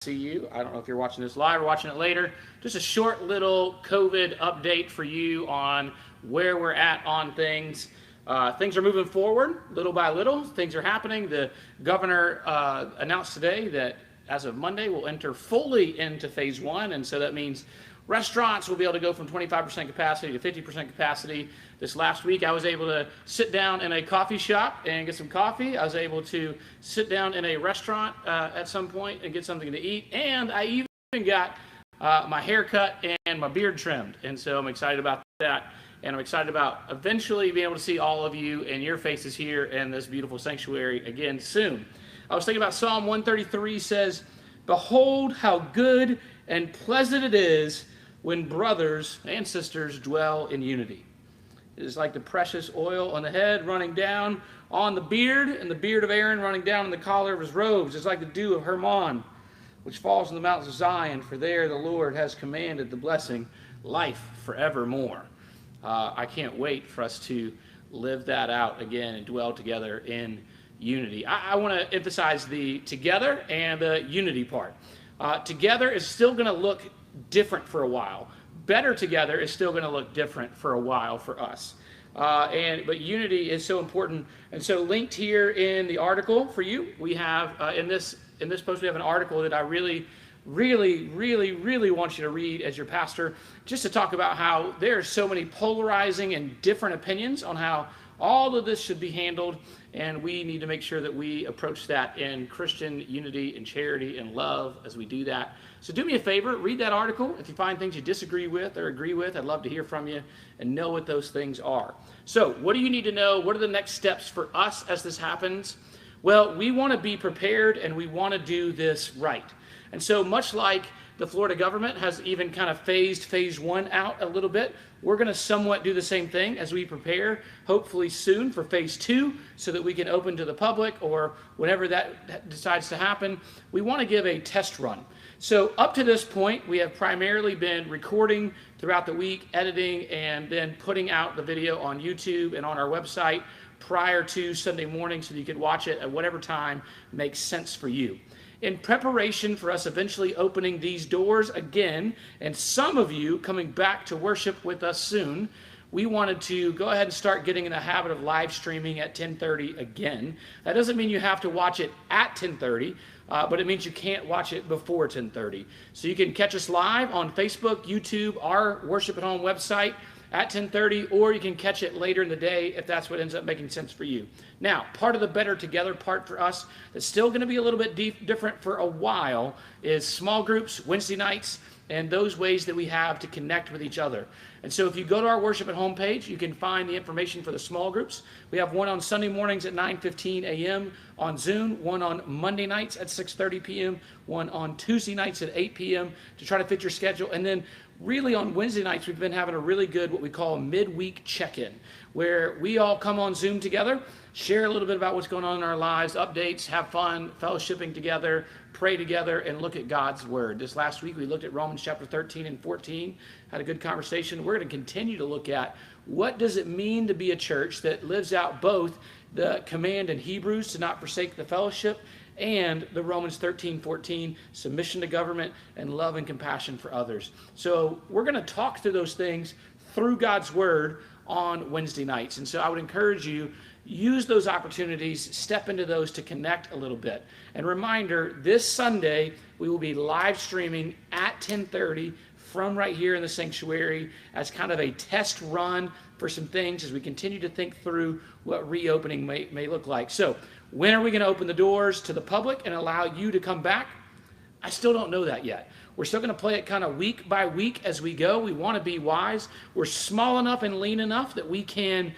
see you. I don't know if you're watching this live or watching it later. Just a short little COVID update for you on where we're at on things. Things are moving forward little by little. Things are happening. The governor announced today that as of Monday, we'll enter fully into phase one. And so that means restaurants will be able to go from 25% capacity to 50% capacity. This last week, I was able to sit down in a coffee shop and get some coffee. I was able to sit down in a restaurant at some point and get something to eat. And I even got my hair cut and my beard trimmed. And so I'm excited about that. And I'm excited about eventually being able to see all of you and your faces here in this beautiful sanctuary again soon. I was thinking about Psalm 133 says, "Behold how good and pleasant it is when brothers and sisters dwell in unity." It is like the precious oil on the head running down on the beard, and the beard of Aaron running down on the collar of his robes. It's like the dew of Hermon, which falls on the mountains of Zion, for there the Lord has commanded the blessing, life forevermore. I can't wait for us to live that out again and dwell together in unity. I want to emphasize the together and the unity part. Together is still going to look different for a while. Better together is still going to look different for a while for us. But unity is so important. And so linked here in the article for you, we have in this post, we have an article that I really want you to read as your pastor, just to talk about how there are so many polarizing and different opinions on how all of this should be handled, and we need to make sure that we approach that in Christian unity and charity and love as we do that. So do me a favor, read that article. If you find things you disagree with or agree with, I'd love to hear from you and know what those things are. So what do you need to know? What are the next steps for us as this happens? Well, we want to be prepared and we want to do this right. And so much like the Florida government has even kind of phased phase one out a little bit, we're going to somewhat do the same thing as we prepare, hopefully soon, for phase two, so that we can open to the public or whenever that decides to happen. We want to give a test run. So up to this point, we have primarily been recording throughout the week, editing, and then putting out the video on YouTube and on our website prior to Sunday morning so that you could watch it at whatever time makes sense for you. In preparation for us eventually opening these doors again, and some of you coming back to worship with us soon, we wanted to go ahead and start getting in the habit of live streaming at 10:30 again. That doesn't mean you have to watch it at 10:30, but it means you can't watch it before 10:30. So you can catch us live on Facebook, YouTube, our Worship at Home website at 10:30, or you can catch it later in the day if that's what ends up making sense for you. Now, part of the better together part for us that's still going to be a little bit different for a while is small groups, Wednesday nights, and those ways that we have to connect with each other. And so if you go to our Worship at Home page, you can find the information for the small groups. We have one on Sunday mornings at 9:15 a.m. on Zoom, one on Monday nights at 6:30 p.m., one on Tuesday nights at 8 p.m. to try to fit your schedule. And then really on Wednesday nights, we've been having a really good what we call midweek check-in, where we all come on Zoom together, share a little bit about what's going on in our lives, updates, have fun, fellowshipping together, pray together, and look at God's Word. This last week, we looked at Romans chapter 13 and 14, had a good conversation. We're going to continue to look at what does it mean to be a church that lives out both the command in Hebrews to not forsake the fellowship and the Romans 13:14, submission to government and love and compassion for others. So we're going to talk through those things through God's Word on Wednesday nights. And so I would encourage you, use those opportunities, step into those to connect a little bit. And reminder, this Sunday, we will be live streaming at 10:30 from right here in the sanctuary as kind of a test run for some things as we continue to think through what reopening may look like. So when are we going to open the doors to the public and allow you to come back? I still don't know that yet. We're still going to play it kind of week by week as we go. We want to be wise. We're small enough and lean enough that we can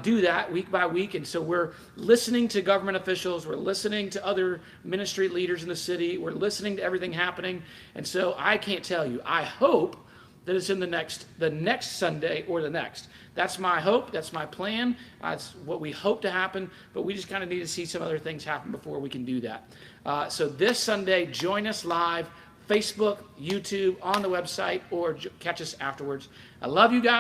do that week by week. And so we're listening to government officials. We're listening to other ministry leaders in the city. We're listening to everything happening. And so I can't tell you. I hope that it's in the next Sunday or the next. That's my hope. That's my plan. That's what we hope to happen. But we just kind of need to see some other things happen before we can do that. So this Sunday, join us live, Facebook, YouTube, on the website, or catch us afterwards. I love you guys.